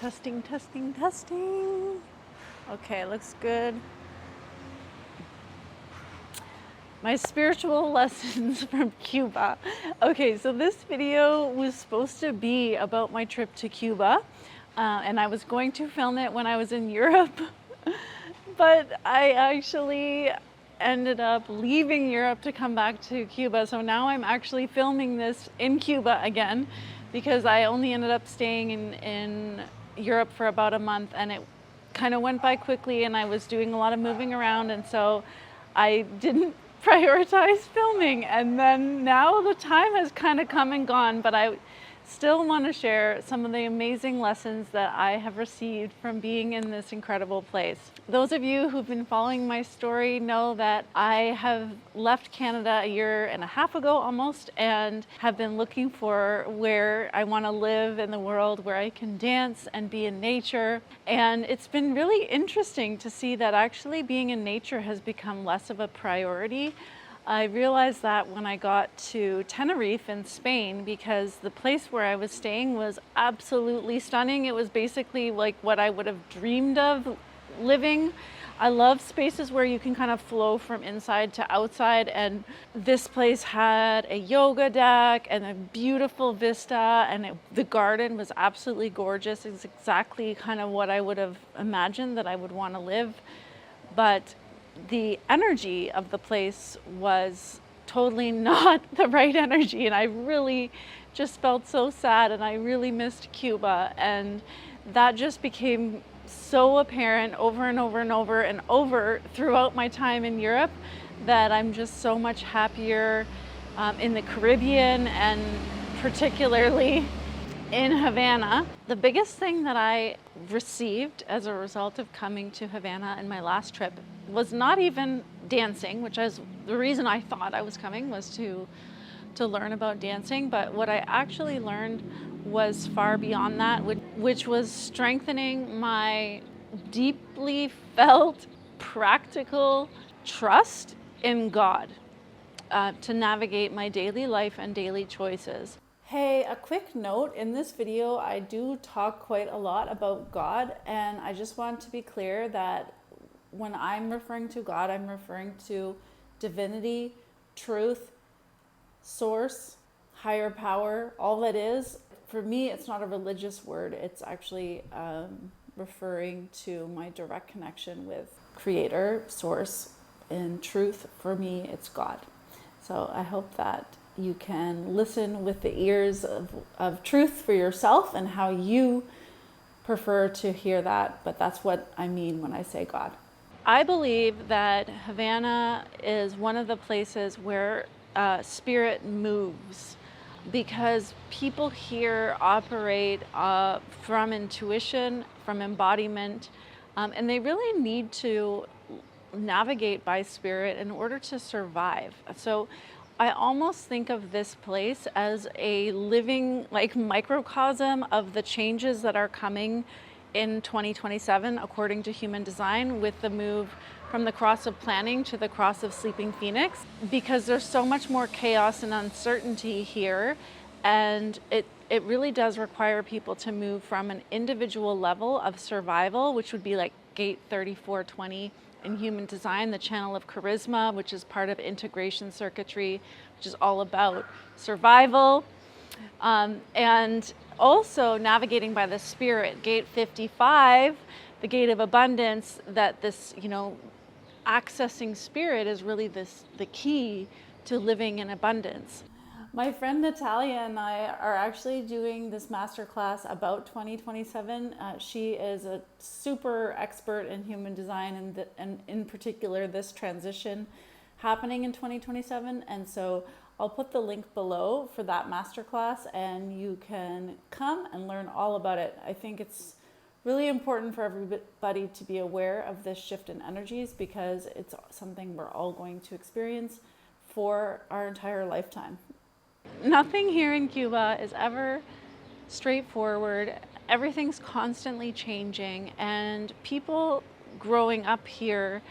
Testing, testing, testing. Okay, looks good. My spiritual lessons from Cuba. Okay, so this video was supposed to be about my trip to Cuba, and I was going to film it when I was in Europe, but I actually ended up leaving Europe to come back to Cuba. So now I'm actually filming this in Cuba again, because I only ended up staying in Europe for about a month, and it kind of went by quickly, and I was doing a lot of moving around, and so I didn't prioritize filming. And then now the time has kind of come and gone, but I still want to share some of the amazing lessons that I have received from being in this incredible place. Those of you who've been following my story know that I have left Canada a year and a half ago almost, and have been looking for where I want to live in the world, where I can dance and be in nature. And it's been really interesting to see that actually being in nature has become less of a priority. I realized that when I got to Tenerife in Spain, because the place where I was staying was absolutely stunning. It was basically like what I would have dreamed of living. I love spaces where you can kind of flow from inside to outside, and this place had a yoga deck and a beautiful vista, and the garden was absolutely gorgeous. It's exactly kind of what I would have imagined that I would want to live. But the energy of the place was totally not the right energy, and I really just felt so sad, and I really missed Cuba. And that just became so apparent over and over and over and over throughout my time in Europe, that I'm just so much happier in the Caribbean, and particularly in Havana. The biggest thing that I received as a result of coming to Havana in my last trip was not even dancing, which is the reason I thought I was coming, was to learn about dancing. But what I actually learned was far beyond that, which was strengthening my deeply felt practical trust in God to navigate my daily life and daily choices. Hey, a quick note, in this video I do talk quite a lot about God, and I just want to be clear that when I'm referring to God, I'm referring to divinity, truth, source, higher power, all that is. For me, it's not a religious word. It's actually referring to my direct connection with Creator, Source, and truth. For me, it's God. So I hope that you can listen with the ears of truth for yourself and how you prefer to hear that. But that's what I mean when I say God. I believe that Havana is one of the places where spirit moves, because people here operate from intuition, from embodiment, and they really need to navigate by spirit in order to survive. So I almost think of this place as a living microcosm of the changes that are coming in 2027 according to human design, with the move from the cross of planning to the cross of sleeping phoenix, because there's so much more chaos and uncertainty here, and it really does require people to move from an individual level of survival, which would be like gate 3420 in human design, the channel of charisma, which is part of integration circuitry, which is all about survival, and also navigating by the spirit, gate 55, the gate of abundance, that this, accessing spirit is really the key to living in abundance. My friend Natalia and I are actually doing this masterclass about 2027. She is a super expert in human design, and in particular this transition happening in 2027. And so I'll put the link below for that masterclass, and you can come and learn all about it. I think it's really important for everybody to be aware of this shift in energies, because it's something we're all going to experience for our entire lifetime. Nothing here in Cuba is ever straightforward. Everything's constantly changing, and people growing up here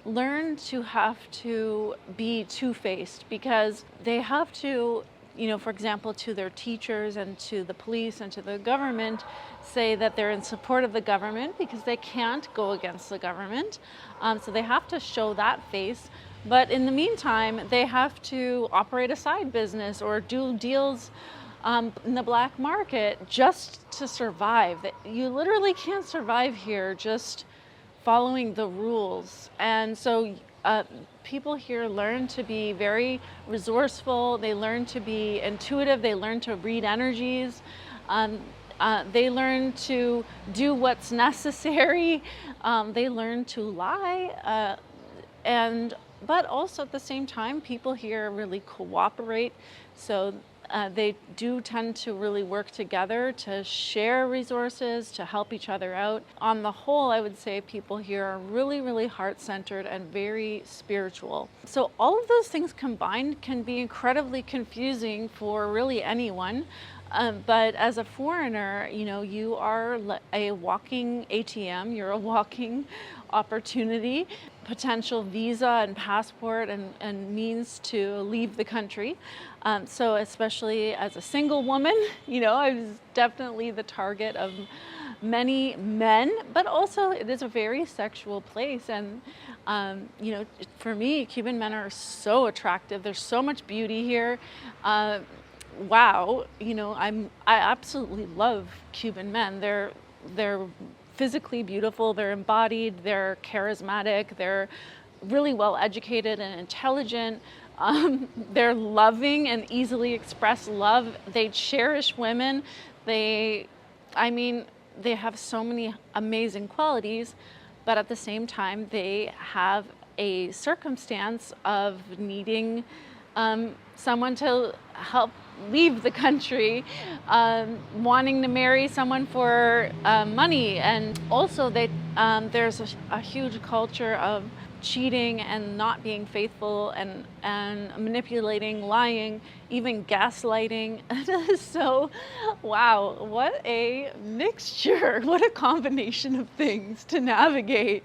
learn to have to be two-faced, because they have to for example, to their teachers and to the police and to the government, say that they're in support of the government because they can't go against the government. So they have to show that face. But in the meantime, they have to operate a side business or do deals in the black market just to survive. You literally can't survive here just following the rules. And so people here learn to be very resourceful. They learn to be intuitive. They learn to read energies. They learn to do what's necessary. They learn to lie. But also at the same time, people here really cooperate. So they do tend to really work together to share resources, to help each other out. On the whole, I would say people here are really, really heart-centered and very spiritual. So all of those things combined can be incredibly confusing for really anyone. But as a foreigner, you are a walking ATM, you're a walking opportunity, potential visa and passport and means to leave the country. So especially as a single woman, I was definitely the target of many men, but also it is a very sexual place. And, for me, Cuban men are so attractive. There's so much beauty here. Wow, I absolutely love Cuban men. They're physically beautiful, they're embodied, they're charismatic, they're really well educated and intelligent. They're loving and easily express love. They cherish women. They have so many amazing qualities, but at the same time, they have a circumstance of needing someone to help leave the country, wanting to marry someone for money. And also there's a huge culture of cheating and not being faithful and manipulating, lying, even gaslighting. So, wow, what a mixture, what a combination of things to navigate.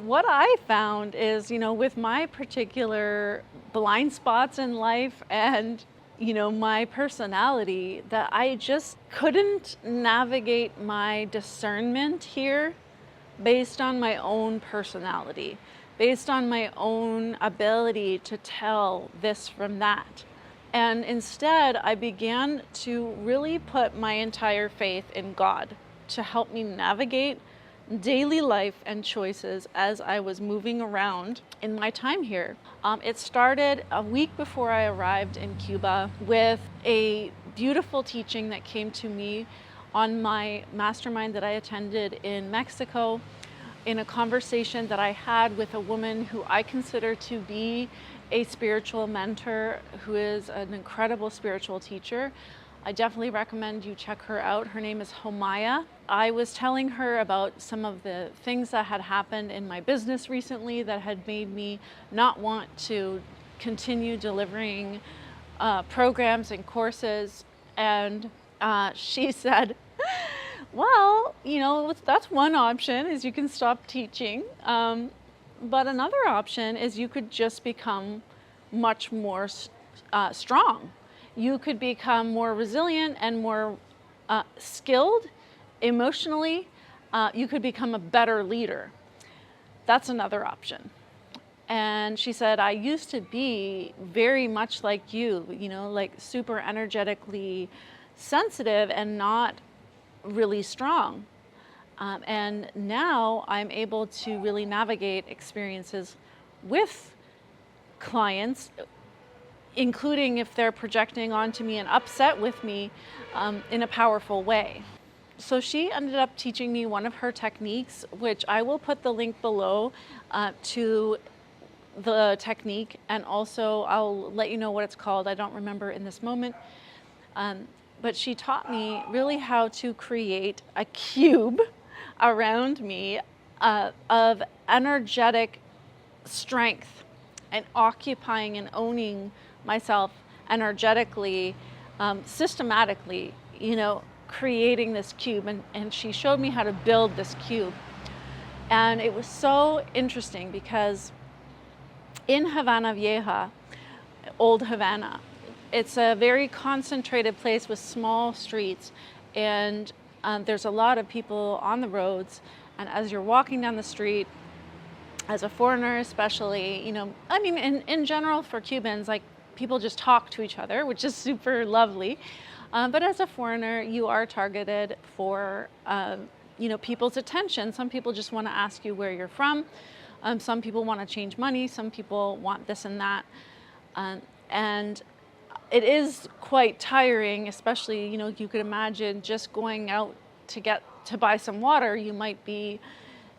What I found is, with my particular blind spots in life and my personality, that I just couldn't navigate my discernment here based on my own personality, based on my own ability to tell this from that. And instead, I began to really put my entire faith in God to help me navigate daily life and choices as I was moving around in my time here. It started a week before I arrived in Cuba with a beautiful teaching that came to me on my mastermind that I attended in Mexico, in a conversation that I had with a woman who I consider to be a spiritual mentor, who is an incredible spiritual teacher. I definitely recommend you check her out. Her name is Homaya. I was telling her about some of the things that had happened in my business recently that had made me not want to continue delivering programs and courses. And she said, well, that's one option, is you can stop teaching. But another option is you could just become much more strong. You could become more resilient and more skilled emotionally. You could become a better leader. That's another option. And she said, I used to be very much like you, like super energetically sensitive and not really strong. And now I'm able to really navigate experiences with clients, including if they're projecting onto me and upset with me in a powerful way. So she ended up teaching me one of her techniques, which I will put the link below to the technique, and also I'll let you know what it's called. I don't remember in this moment. But she taught me really how to create a cube around me of energetic strength and occupying and owning myself energetically, systematically, creating this cube. And she showed me how to build this cube. And it was so interesting because in Havana Vieja, old Havana, it's a very concentrated place with small streets, and there's a lot of people on the roads. And as you're walking down the street, as a foreigner especially, you know, I mean, in general for Cubans, like, people just talk to each other, which is super lovely. But as a foreigner, you are targeted for, you know, people's attention. Some people just want to ask you where you're from. Some people want to change money. Some people want this and that. And it is quite tiring, especially, you know, you could imagine just going out to buy some water. You might be,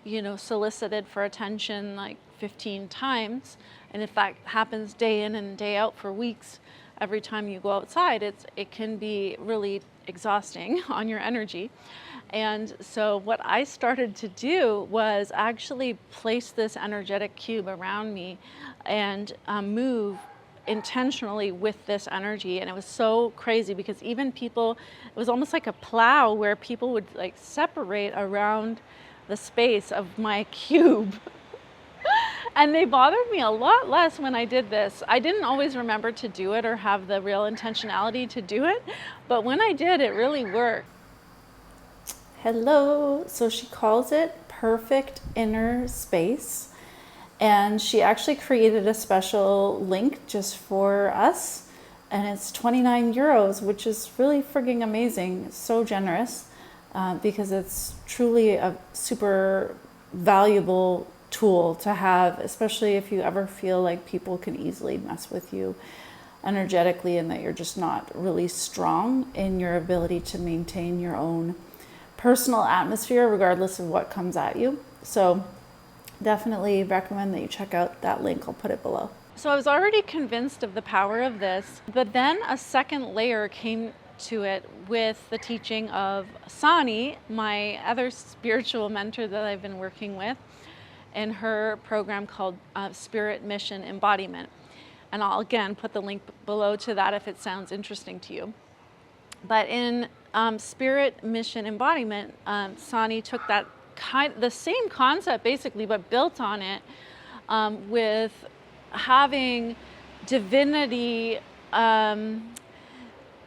you know, solicited for attention like 15 times. And if that happens day in and day out for weeks, every time you go outside, it can be really exhausting on your energy. And so what I started to do was actually place this energetic cube around me and move intentionally with this energy. And it was so crazy because even people, it was almost like a plow where people would like separate around the space of my cube. And they bothered me a lot less when I did this. I didn't always remember to do it or have the real intentionality to do it, but when I did, it really worked. Hello. So she calls it perfect inner space. And she actually created a special link just for us. And it's 29 euros, which is really frigging amazing. It's so generous because it's truly a super valuable tool to have, especially if you ever feel like people can easily mess with you energetically and that you're just not really strong in your ability to maintain your own personal atmosphere regardless of what comes at you. So definitely recommend that you check out that link. I'll put it below. So I was already convinced of the power of this, but then a second layer came to it with the teaching of Sanni, my other spiritual mentor that I've been working with, in her program called Spirit Mission Embodiment. And I'll again put the link below to that if it sounds interesting to you. But in Spirit Mission Embodiment, Sanni took that the same concept basically, but built on it with having divinity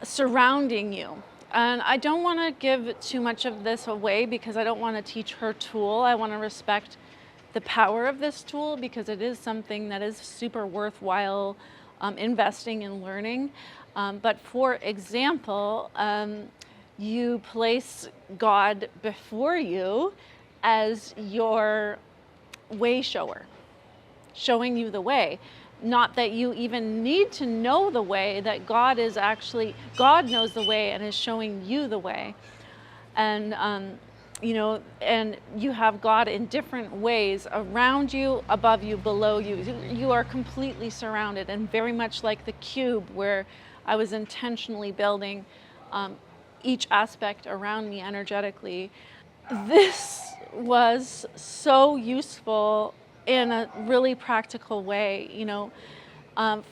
surrounding you. And I don't want to give too much of this away because I don't want to teach her tool. I want to respect the power of this tool because it is something that is super worthwhile investing and learning. But for example, you place God before you as your way shower, showing you the way. Not that you even need to know the way, that God knows the way and is showing you the way. And you know, and you have God in different ways around you, above you, below you. You are completely surrounded, and very much like the cube where I was intentionally building each aspect around me energetically. This was so useful in a really practical way. You know,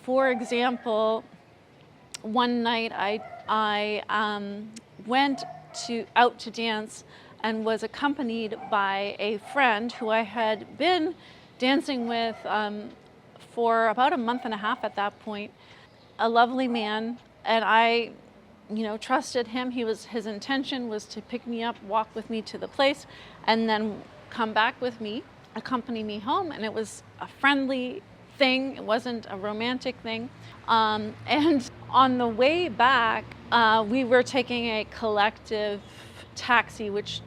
for example, one night I went out to dance and was accompanied by a friend who I had been dancing with for about a month and a half at that point. A lovely man, and I, you know, trusted him. His intention was to pick me up, walk with me to the place, and then come back with me, accompany me home. And it was a friendly thing. It wasn't a romantic thing. And on the way back, we were taking a collective taxi, which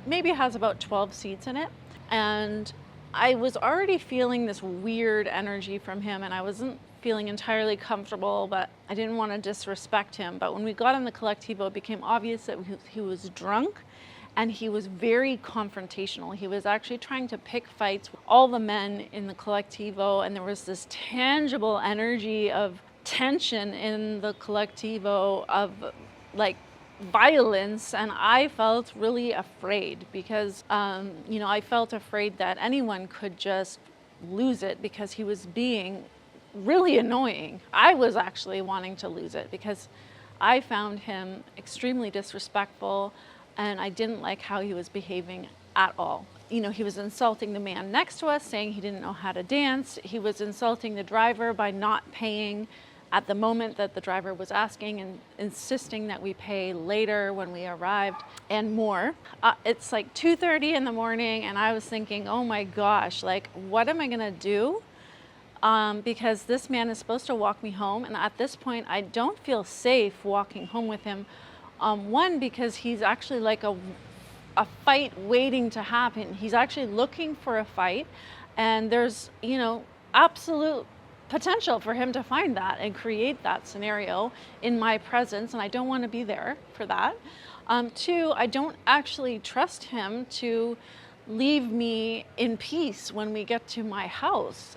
maybe has about 12 seats in it. And I was already feeling this weird energy from him, and I wasn't feeling entirely comfortable, but I didn't want to disrespect him. But when we got in the Collectivo, it became obvious that he was drunk and he was very confrontational. He was actually trying to pick fights with all the men in the Collectivo, and there was this tangible energy of tension in the Collectivo of like violence, and I felt really afraid because you know, I felt afraid that anyone could just lose it because he was being really annoying. I was actually wanting to lose it because I found him extremely disrespectful, and I didn't like how he was behaving at all. You know, he was insulting the man next to us, saying he didn't know how to dance. He was insulting the driver by not paying at the moment that the driver was asking and insisting that we pay later when we arrived and more. It's like 2:30 in the morning, and I was thinking, oh my gosh, like, what am I gonna do? Because this man is supposed to walk me home, and at this point I don't feel safe walking home with him. One, because he's actually like a fight waiting to happen. He's actually looking for a fight, and there's, you know, absolute potential for him to find that and create that scenario in my presence, and I don't want to be there for that. Two, I don't actually trust him to leave me in peace when we get to my house.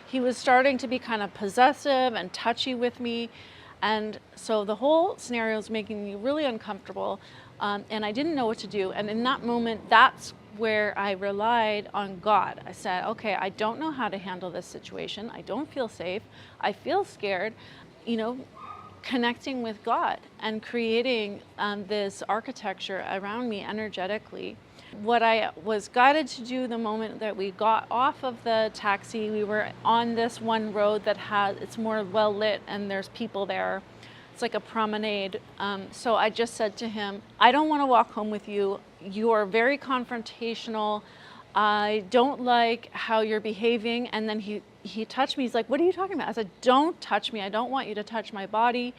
He was starting to be kind of possessive and touchy with me, and so the whole scenario is making me really uncomfortable, and I didn't know what to do. And in that moment, that's where I relied on God. I said, okay, I don't know how to handle this situation. I don't feel safe. I feel scared. You know, connecting with God and creating this architecture around me energetically. What I was guided to do the moment that we got off of the taxi, we were on this one road that it's more well lit and there's people there. It's like a promenade. So I just said to him, I don't want to walk home with you. You're very confrontational. I don't like how you're behaving. And then he touched me. He's like, what are you talking about? I said, don't touch me. I don't want you to touch my body.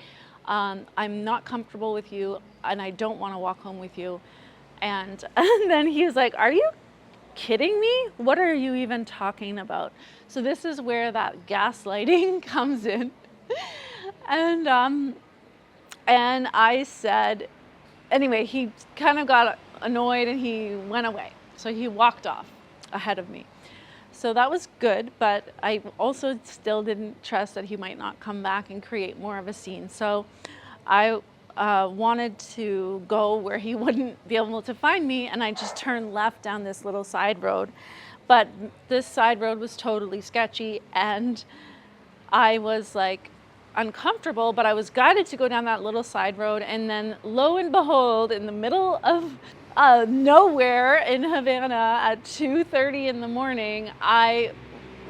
I'm not comfortable with you, and I don't want to walk home with you. And then he was like, are you kidding me? What are you even talking about? So this is where that gaslighting comes in. And I said, anyway, he kind of got annoyed and he went away. So he walked off ahead of me. So that was good, but I also still didn't trust that he might not come back and create more of a scene. So I wanted to go where he wouldn't be able to find me, and I just turned left down this little side road. But this side road was totally sketchy, and I was like uncomfortable, but I was guided to go down that little side road, and then lo and behold, in the middle of nowhere in Havana at 2:30 in the morning, I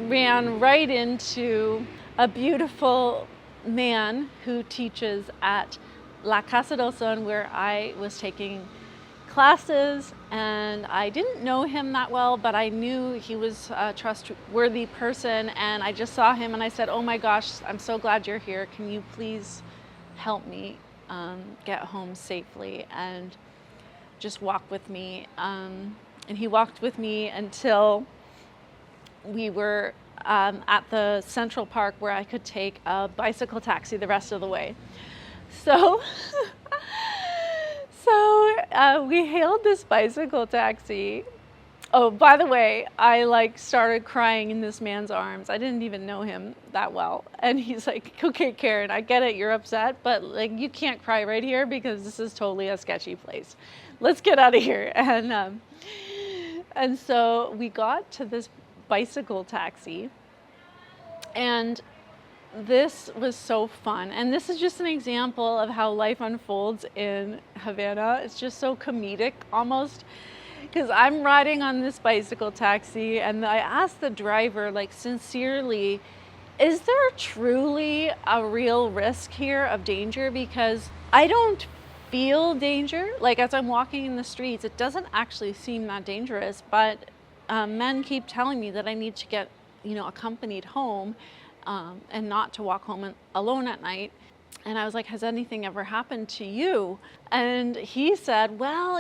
ran right into a beautiful man who teaches at La Casa del Son, where I was taking classes, and I didn't know him that well, but I knew he was a trustworthy person, and I just saw him and I said, oh my gosh, I'm so glad you're here. Can you please help me get home safely and just walk with me? And he walked with me until we were at the Central Park, where I could take a bicycle taxi the rest of the way. So we hailed this bicycle taxi. Oh, by the way, I started crying in this man's arms. I didn't even know him that well. And he's like, okay, Karen, I get it, you're upset, but you can't cry right here because this is totally a sketchy place. Let's get out of here. And so we got to this bicycle taxi, and this was so fun. And this is just an example of how life unfolds in Havana. It's just so comedic almost, because I'm riding on this bicycle taxi and I asked the driver, sincerely, is there truly a real risk here of danger? Because I don't feel danger. As I'm walking in the streets, it doesn't actually seem that dangerous, but men keep telling me that I need to get, accompanied home, and not to walk home alone at night. And I was like, has anything ever happened to you? And he said, well,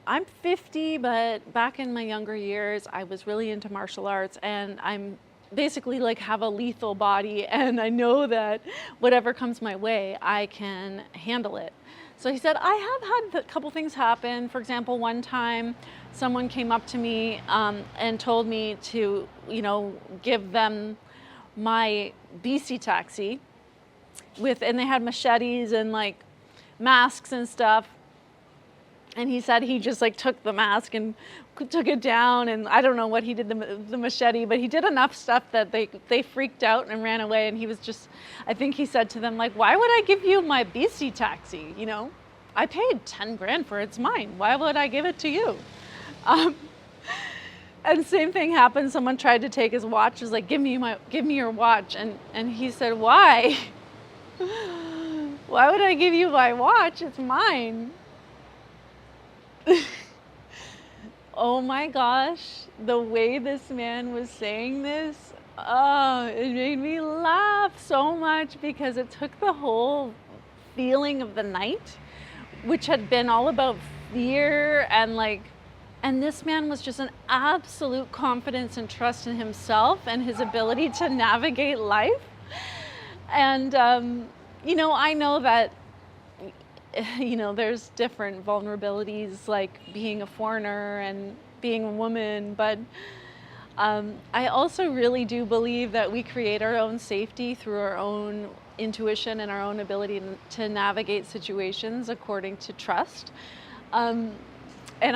I'm 50, but back in my younger years, I was really into martial arts, and I'm basically have a lethal body, and I know that whatever comes my way, I can handle it. So he said, I have had a couple things happen. For example, one time someone came up to me and told me to, give them my BC taxi and they had machetes and masks and stuff. And he said he just took the mask and took it down, and I don't know what he did the machete, but he did enough stuff that they freaked out and ran away. And he was just, I think he said to them, why would I give you my BC taxi? I paid 10 grand for it, it's mine. Why would I give it to you? And same thing happened. Someone tried to take his watch. Was like, give me your watch. And he said, why? Why would I give you my watch? It's mine. Oh my gosh, the way this man was saying this, oh, it made me laugh so much, because it took the whole feeling of the night, which had been all about fear and this man was just an absolute confidence and trust in himself and his ability to navigate life. And, I know that, there's different vulnerabilities, like being a foreigner and being a woman, but I also really do believe that we create our own safety through our own intuition and our own ability to navigate situations according to trust. And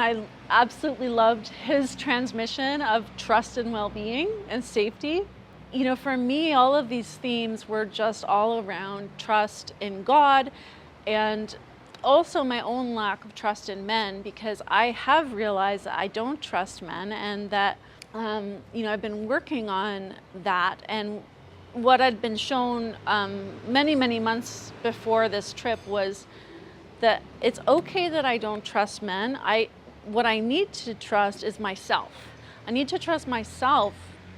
I absolutely loved his transmission of trust and well-being and safety. For me, all of these themes were just all around trust in God, and also my own lack of trust in men, because I have realized that I don't trust men, and that, I've been working on that. And what I'd been shown many, many months before this trip was that it's okay that I don't trust men. What I need to trust is myself. I need to trust myself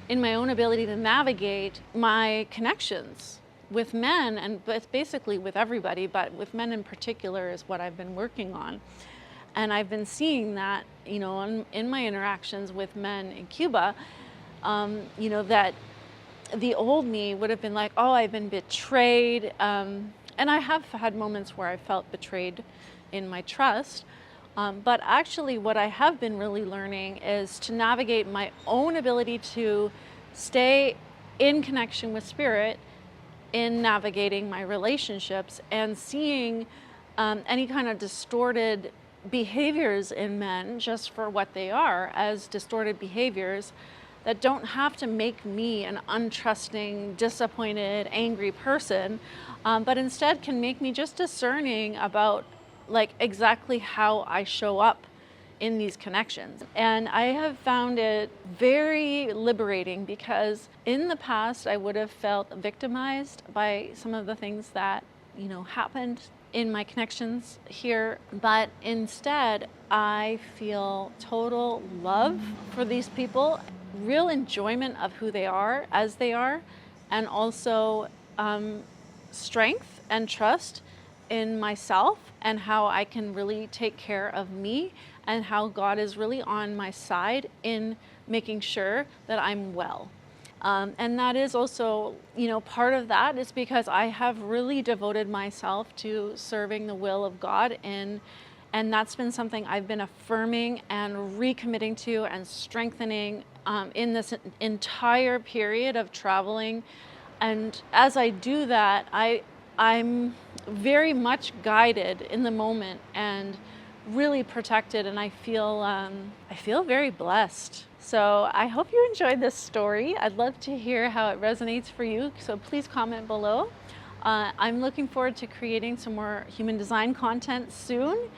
in my own ability to navigate my connections with men, and basically with everybody, but with men in particular is what I've been working on. And I've been seeing that, in my interactions with men in Cuba, that the old me would have been like, oh, I've been betrayed. And I have had moments where I felt betrayed in my trust. But actually what I have been really learning is to navigate my own ability to stay in connection with spirit in navigating my relationships, and seeing any kind of distorted behaviors in men just for what they are, as distorted behaviors that don't have to make me an untrusting, disappointed, angry person, but instead can make me just discerning about exactly how I show up in these connections. And I have found it very liberating, because in the past I would have felt victimized by some of the things that happened in my connections here, but instead I feel total love for these people, real enjoyment of who they are as they are, and also strength and trust in myself and how I can really take care of me, and how God is really on my side in making sure that I'm well. And that is also, part of that is because I have really devoted myself to serving the will of God, and that's been something I've been affirming and recommitting to and strengthening in this entire period of traveling. And as I do that, I'm very much guided in the moment and really protected, and I feel very blessed. So I hope you enjoyed this story. I'd love to hear how it resonates for you, so please comment below. I'm looking forward to creating some more human design content soon.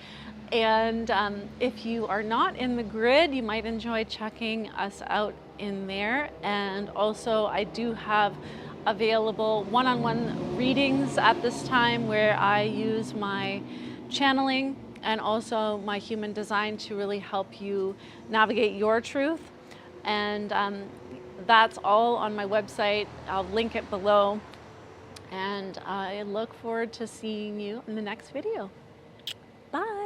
And if you are not in the grid, you might enjoy checking us out in there. And also I do have available one-on-one readings at this time, where I use my channeling and also my human design to really help you navigate your truth. And that's all on my website. I'll link it below. And I look forward to seeing you in the next video. Bye.